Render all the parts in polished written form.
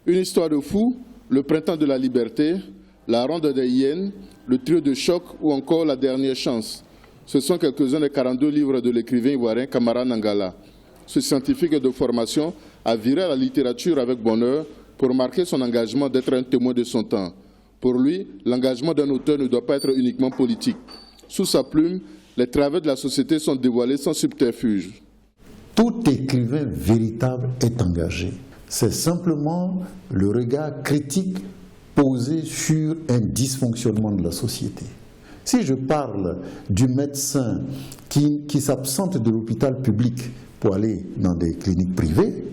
Une histoire de fou, Le printemps de la liberté, La ronde des hyènes, Le trio de choc ou encore La dernière chance. Ce sont quelques-uns des 42 livres de l'écrivain ivoirien Camara Nangala. Ce scientifique de formation a viré à la littérature avec bonheur pour marquer son engagement d'être un témoin de son temps. Pour lui, l'engagement d'un auteur ne doit pas être uniquement politique. Sous sa plume, les travers de la société sont dévoilés sans subterfuge. Tout écrivain véritable est engagé. C'est simplement le regard critique posé sur un dysfonctionnement de la société. Si je parle du médecin qui s'absente de l'hôpital public pour aller dans des cliniques privées,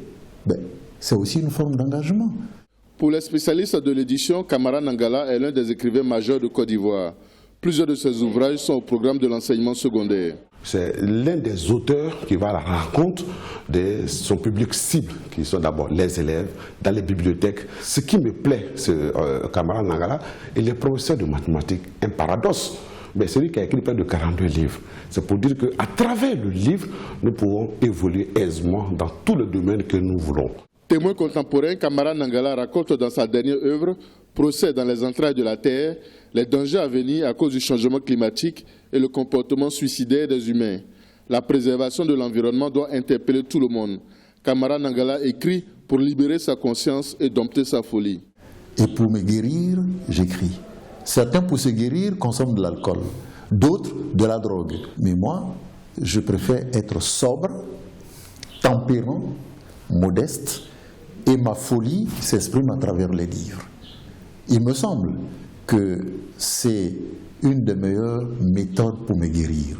c'est aussi une forme d'engagement. Pour les spécialistes de l'édition, Camara Nangala est l'un des écrivains majeurs de Côte d'Ivoire. Plusieurs de ses ouvrages sont au programme de l'enseignement secondaire. C'est l'un des auteurs qui va à la rencontre de son public cible, qui sont d'abord les élèves, dans les bibliothèques. Ce qui me plaît, ce Camara Nangala, il est professeur de mathématiques, un paradoxe. Mais c'est lui qui a écrit près de 42 livres. C'est pour dire qu'à travers le livre, nous pouvons évoluer aisément dans tous les domaines que nous voulons. Témoin contemporain, Camara Nangala raconte dans sa dernière œuvre, Procès dans les entrailles de la Terre, les dangers à venir à cause du changement climatique et le comportement suicidaire des humains. La préservation de l'environnement doit interpeller tout le monde. Camara Nangala écrit pour libérer sa conscience et dompter sa folie. Et pour me guérir, j'écris. Certains, pour se guérir, consomment de l'alcool, d'autres de la drogue. Mais moi, je préfère être sobre, tempérant, modeste, et ma folie s'exprime à travers les livres. Il me semble que c'est une des meilleures méthodes pour me guérir.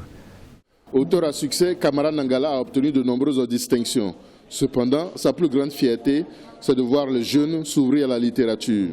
Auteur à succès, Camara Nangala a obtenu de nombreuses distinctions. Cependant, sa plus grande fierté, c'est de voir les jeunes s'ouvrir à la littérature.